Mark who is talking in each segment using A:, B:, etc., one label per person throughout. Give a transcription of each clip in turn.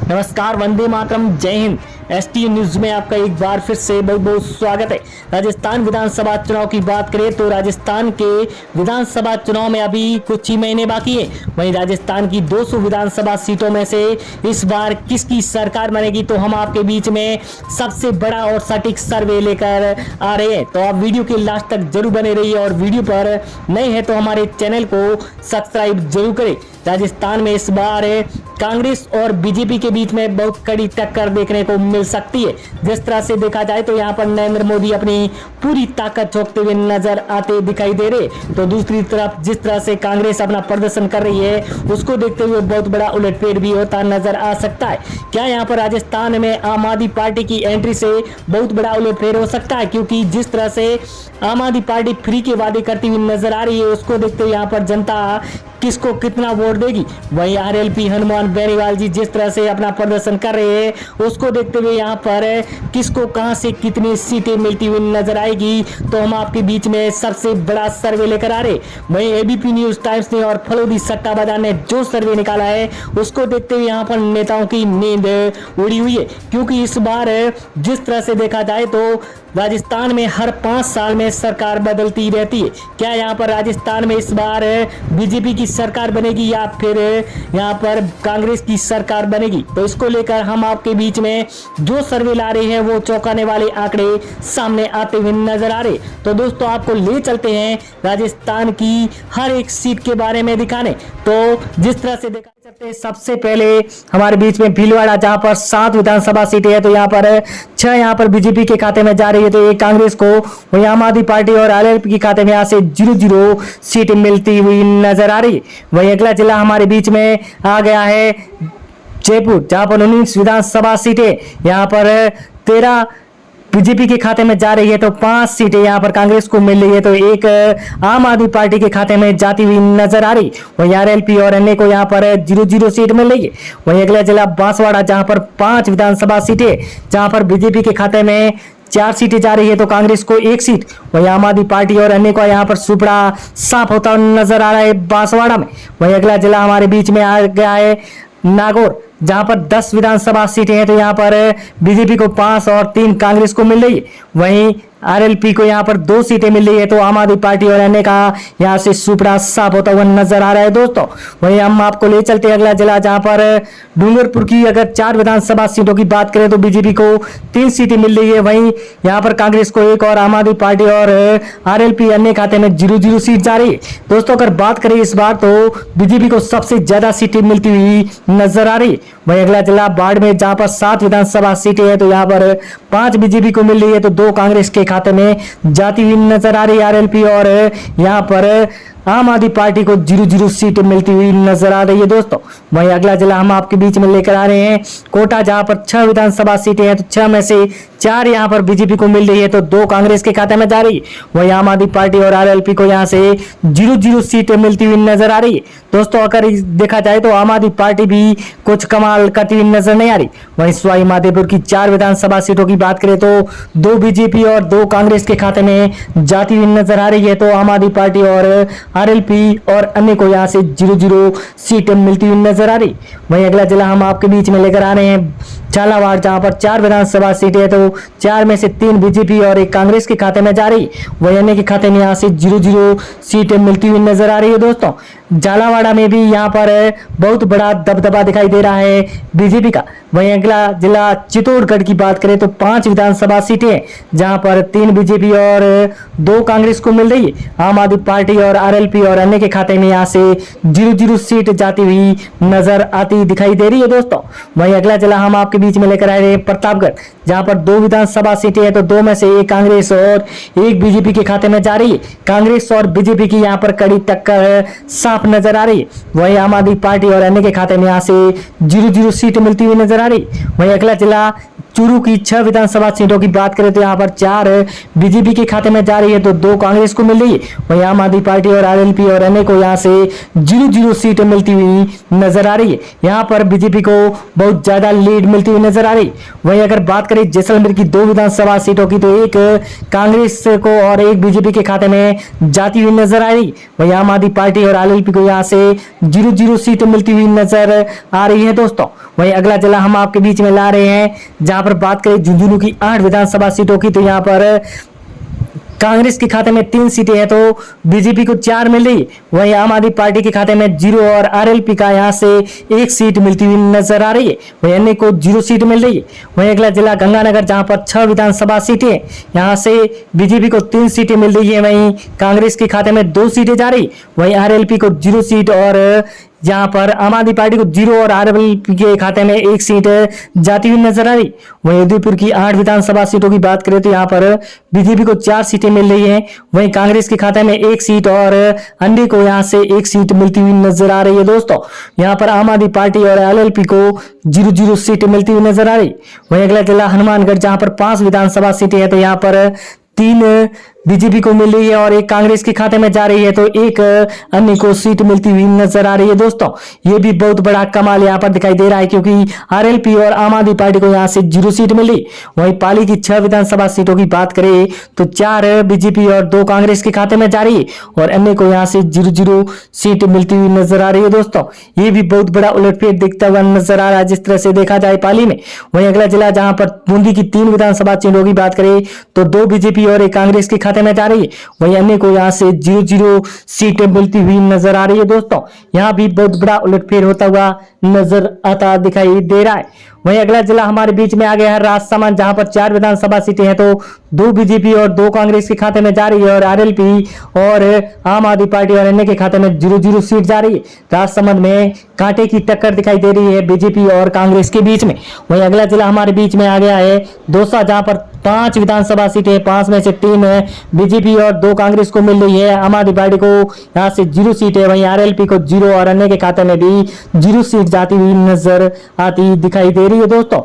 A: नमस्कार, वंदे मातरम, जय Hind. ST news में आपका एक बार फिर से बहुत बहुत स्वागत है। राजस्थान विधानसभा चुनाव की बात करें तो राजस्थान के विधानसभा चुनाव में अभी कुछ ही महीने बाकी है। वहीं राजस्थान की 200 विधानसभा सीटों में से इस बार किसकी सरकार बनेगी, तो हम आपके बीच में सबसे बड़ा और सटीक सर्वे लेकर आ रहे हैं। तो आप वीडियो के लास्ट तक जरूर बने रहिए और वीडियो पर नए हैं तो हमारे चैनल को सब्सक्राइब जरूर करें। राजस्थान में इस बार कांग्रेस और बीजेपी के बीच में बहुत कड़ी टक्कर देखने को मिल सकती है। जिस तरह से देखा जाए तो यहाँ पर नरेंद्र मोदी अपनी पूरी ताकत झोंकते हुए नजर आते दिखाई दे रहे, तो दूसरी तरफ जिस तरह से कांग्रेस अपना प्रदर्शन कर रही है उसको देखते हुए बहुत बड़ा उलटफेर भी होता नजर आ सकता है। क्या यहाँ पर राजस्थान में आम आदमी पार्टी की एंट्री से बहुत बड़ा उलटफेर हो सकता है, क्योंकि जिस तरह से आम आदमी पार्टी फ्री के वादे करती हुई नजर आ रही है उसको देखते हुए यहाँ पर जनता किसको कितना वोट देगी। वहीं आरएलपी हनुमान बेनीवाल जी जिस तरह से अपना प्रदर्शन कर रहे हैं उसको देखते हुए यहाँ पर किसको कहां से कितनी सीटें मिलती हुई नजर आएगी, तो हम आपके बीच में सबसे बड़ा सर्वे लेकर आ रहे। वहीं एबीपी न्यूज टाइम्स ने और फलोदी सट्टा बाजार ने जो सर्वे निकाला है उसको देखते हुए यहाँ पर नेताओं की नींद उड़ी हुई है, क्योंकि इस बार जिस तरह से देखा जाए तो राजस्थान में हर 5 साल में सरकार बदलती रहती है। क्या यहाँ पर राजस्थान में इस बार बीजेपी की सरकार बनेगी या फिर यहाँ पर कांग्रेस की सरकार बनेगी, तो इसको लेकर हम आपके बीच में जो सर्वे ला रहे हैं वो चौंकाने वाले आंकड़े सामने आते हुए नजर आ रहे। तो दोस्तों आपको ले चलते हैं राजस्थान की हर एक सीट के बारे में दिखाने। तो जिस तरह से देखा सबसे पहले हमारे बीच में भीलवाड़ा जहां पर 7 विधानसभा सीटें हैं, तो यहाँ पर 6 यहाँ पर बीजेपी के खाते में जा रही है, तो एक कांग्रेस को, वही आम आदमी पार्टी और आरएलपी के खाते में यहाँ से 0-0 सीट मिलती हुई नजर आ रही है। वही अगला जिला हमारे बीच में आ गया है जयपुर, जहां पर 19 विधानसभा सीटें यहाँ पर 13 बीजेपी के खाते में जा रही है, तो 5 सीटें यहाँ पर कांग्रेस को मिल रही है, तो एक आम आदमी पार्टी के खाते में जाती हुई नजर आ रही। वहीं आरएलपी और अन्य को यहाँ पर 0-0 सीट मिल रही है। वहीं अगला जिला बांसवाड़ा जहां पर 5 विधानसभा सीटें, जहां पर बीजेपी के खाते में 4 सीटें जा रही है, तो कांग्रेस को 1 सीट, वहीं आम आदमी पार्टी और अन्य को यहाँ पर सुपड़ा साफ होता नजर आ रहा है बांसवाड़ा में। वहीं अगला जिला हमारे बीच में आ गया है नागौर, जहां पर 10 विधानसभा सीटें हैं, तो यहाँ पर बीजेपी को 5 और 3 कांग्रेस को मिल रही है। वहीं आरएलपी को यहाँ पर 2 सीटें मिल रही है, तो आम आदमी पार्टी और अन्य का यहाँ से सुपड़ा साफ होता हुआ नजर आ रहा है दोस्तों। वहीं हम आपको ले चलते हैं अगला जिला, जहां पर डूंगरपुर की अगर 4 विधानसभा सीटों की बात करें तो बीजेपी को 3 सीटें मिल रही है, वहीं यहाँ पर कांग्रेस को 1 और आम आदमी पार्टी और आरएलपी अन्य खाते में 0-0 सीट जा रही है। दोस्तों अगर बात करें इस बार तो बीजेपी को सबसे ज्यादा सीटें मिलती हुई नजर आ रही है। वहीं अगला जिला बाड़मेर, जहां पर 7 विधानसभा सीटें हैं, तो यहाँ पर 5 बीजेपी को मिल रही है, तो 2 कांग्रेस के खाते में जाती हुई नजर आ रही है आरएलपी, और यहाँ पर आम आदमी पार्टी को 0-0 सीट मिलती हुई नजर आ रही है दोस्तों। वहीं अगला जिला हम आपके बीच में लेकर आ रहे हैं कोटा, जहां पर 6 विधानसभा सीटें हैं, तो 6 में से 4 यहाँ पर बीजेपी को मिल रही है, तो 2 कांग्रेस के खाते में जा रही है। वहीं आम आदमी पार्टी और आरएलपी को यहाँ से 0-0 सीटें मिलती हुई नजर आ रही है दोस्तों। अगर देखा जाए तो आम आदमी पार्टी भी कुछ कमाल करती हुई नजर नहीं आ रही। वहीं सवाई माधोपुर की 4 विधानसभा सीटों की बात करें तो 2 बीजेपी और 2 कांग्रेस के खाते में जाती हुई नजर आ रही है, तो आम आदमी पार्टी और आरएलपी और अन्य को यहाँ से 0-0 सीटें मिलती हुई नजर आ रही। वहीं अगला जिला हम आपके बीच में लेकर आ रहे हैं झालावाड़, जहां पर 4 विधानसभा सीटें हैं, तो 4 में से 3 बीजेपी और 1 कांग्रेस के खाते में जा रही। वहीं अन्य के खाते में यहाँ से 0-0 सीटें मिलती हुई नजर आ रही है दोस्तों। झालावाड़ा में भी यहाँ पर बहुत बड़ा दबदबा दिखाई दे रहा है बीजेपी का। वहीं अगला जिला चित्तौड़गढ़ की बात करें तो 5 विधानसभा सीटें, जहां पर 3 बीजेपी और 2 कांग्रेस को मिल रही है। आम आदमी पार्टी और आरएलपी और अन्य के खाते में यहाँ से 0-0 सीट जाती हुई नजर आती दिखाई दे रही है दोस्तों। वहीं अगला जिला हम आपके बीच में लेकर आए हैं प्रतापगढ़, जहां पर 2 विधानसभा सीटें हैं, तो 2 में से 1 कांग्रेस और 1 बीजेपी के खाते में जा रही है। कांग्रेस और बीजेपी की यहाँ पर कड़ी टक्कर साफ नजर आ रही है। वहीं आम आदमी पार्टी और अन्य के खाते में यहाँ से 0-0 सीट मिलती हुई नजर आ रही। वहीं अगला जिला चूरू की 6 विधानसभा सीटों की बात करें तो यहाँ पर 4 बीजेपी के खाते में जा रही है, तो 2 कांग्रेस को मिल रही है। वहीं आम आदमी पार्टी और आरएलपी और अन्य को यहाँ से 0-0 सीट मिलती हुई नजर आ रही है। यहाँ पर बीजेपी को बहुत ज्यादा लीड मिलती हुई नजर आ रही। वहीं अगर बात करें जैसलमेर की 2 विधानसभा सीटों की, तो 1 कांग्रेस को और 1 बीजेपी के खाते में जाती हुई नजर आ रही। वहीं आम आदमी पार्टी और आरएलपी को यहाँ से 0-0 सीट मिलती हुई नजर आ रही है दोस्तों। वहीं अगला जिला हम आपके बीच में ला रहे हैं, जहां पर बात करें झुंझुनू की 8 विधानसभा सीटों की, तो यहाँ पर कांग्रेस के खाते में 3 सीटें हैं तो बीजेपी को 4 मिल रही। वहीं आम आदमी पार्टी के खाते में 0 और आरएलपी का यहां से 1 सीट मिलती हुई नजर आ रही है। वहीं अन्य को 0 सीट मिल रही है। वहीं अगला जिला गंगानगर, जहां पर 6 विधानसभा सीटें, यहां से बीजेपी को 3 सीटें मिल रही है। वहीं कांग्रेस के खाते में 2 सीटें जा रही। वहीं आरएलपी को 0 सीट और जहां पर आम आदमी पार्टी को 0 और आरएलपी के खाते में 1 सीट जाती हुई नजर आ रही। वहीं उदयपुर की 8 विधानसभा सीटों की बात करें तो यहाँ पर बीजेपी को 4 सीटें मिल रही हैं। वहीं कांग्रेस के खाते में 1 सीट और अन्य को यहाँ से 1 सीट मिलती हुई नजर आ रही है। दोस्तों, यहाँ पर आम आदमी पार्टी और आरएलपी को 0-0 सीट मिलती हुई नजर आ रही। वहीं अगला जिला हनुमानगढ़, जहां पर 5 विधानसभा सीटें हैं तो यहाँ पर 3 बीजेपी को मिल रही है और 1 कांग्रेस के खाते में जा रही है, तो 1 अन्य को सीट मिलती हुई नजर आ रही है। दोस्तों, ये भी बहुत बड़ा कमाल यहाँ पर दिखाई दे रहा है, क्योंकि आरएलपी और आम आदमी पार्टी को यहाँ से 0 सीट मिली। वहीं पाली की 6 विधानसभा सीटों की बात करें तो 4 बीजेपी और 2 कांग्रेस के खाते में जा रही है और अन्य को यहाँ से 0-0 सीट मिलती हुई नजर आ रही है। दोस्तों, ये भी बहुत बड़ा उलटफेर दिखता हुआ नजर आ रहा है जिस तरह से देखा जाए पाली में। वहीं अगला जिला, जहां पर बूंदी की 3 विधानसभा सीटों की बात करें तो 2 बीजेपी और 1 कांग्रेस के खाते में जा रही है। वहीं अन्य को यहाँ से 0-0 सीटें मिलती हुई नजर आ रही है। दोस्तों, यहाँ भी बहुत बड़ा उलटफेर होता हुआ नजर आता दिखाई दे रहा है। वहीं अगला जिला हमारे बीच में आ गया है राजसमंद, जहां पर 4 विधानसभा सीटें हैं तो 2 बीजेपी और 2 कांग्रेस के खाते में जा रही है और आरएलपी और आम आदमी पार्टी और अन्य के खाते में 0-0 सीट जा रही है। राजसमंद में कांटे की टक्कर दिखाई दे रही है बीजेपी और कांग्रेस के बीच में। वहीं अगला जिला हमारे बीच में आ गया है दौसा, जहां पर 5 विधानसभा सीटें, 5 में से 3 बीजेपी और 2 कांग्रेस को मिल रही है। आम आदमी पार्टी को यहाँ से 0 सीट है। वहीं आरएलपी को 0 और अन्य के खाते में भी 0 सीट जाती हुई नजर आती दिखाई दे रही है। दोस्तों,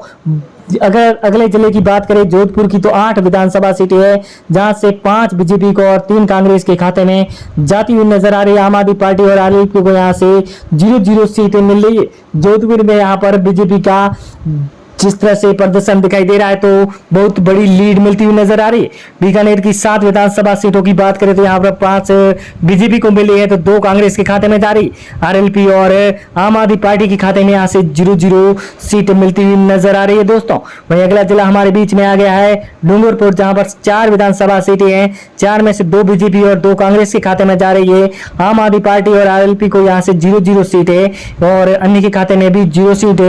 A: अगर अगले जिले की बात करें जोधपुर की, तो 8 विधानसभा सीटें है, जहां से 5 बीजेपी को और 3 कांग्रेस के खाते में जाती हुई नजर आ रही है। आम आदमी पार्टी और आरएलपी को यहाँ से 0-0 सीटें मिल रही है। जोधपुर में यहाँ पर बीजेपी का जिस तरह से प्रदर्शन दिखाई दे रहा है तो बहुत बड़ी लीड मिलती हुई नजर आ रही है। बीकानेर की 7 विधानसभा सीटों की बात करें तो यहाँ पर 5 बीजेपी को मिली है तो 2 कांग्रेस के खाते में जा रही। आरएलपी और आम आदमी पार्टी के खाते में यहाँ से 0-0 सीट मिलती हुई नजर आ रही है। दोस्तों, वहीं अगला जिला हमारे बीच में आ गया है डूंगरपुर, जहां पर 4 विधानसभा सीटें हैं, 4 में से 2 बीजेपी और 2 कांग्रेस के खाते में जा रही है। आम आदमी पार्टी और आरएलपी को यहाँ से 0-0 सीट है और अन्य के खाते में भी 0 सीट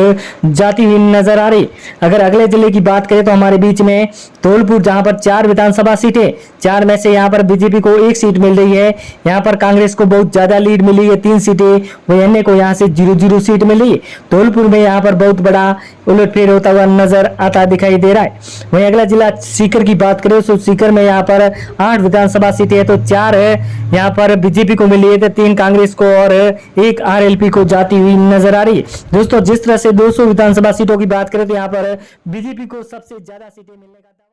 A: जाती हुई नजर आ रही। अगर अगले जिले की बात करें तो हमारे बीच में धौलपुर, जहां पर 4 विधानसभा सीटें, 4 में से यहां पर बीजेपी को 1 सीट मिल रही है। यहां पर कांग्रेस को बहुत ज्यादा लीड मिली है, 3 सीटें। वहीं अन्य को यहां से 0-0 सीट मिली है। धौलपुर में यहां पर बहुत बड़ा उलटफेर होता हुआ नजर आता दिखाई दे रहा है। वहीं अगला जिला सीकर की बात करें तो सीकर में यहाँ पर 8 विधानसभा सीटें है तो 4 यहाँ पर बीजेपी को मिली है तो 3 कांग्रेस को और 1 आरएलपी को जाती हुई नजर आ रही है। दोस्तों, जिस तरह से 200 विधानसभा सीटों की बात करें तो यहाँ पर बीजेपी को सबसे ज्यादा सीटें मिलने का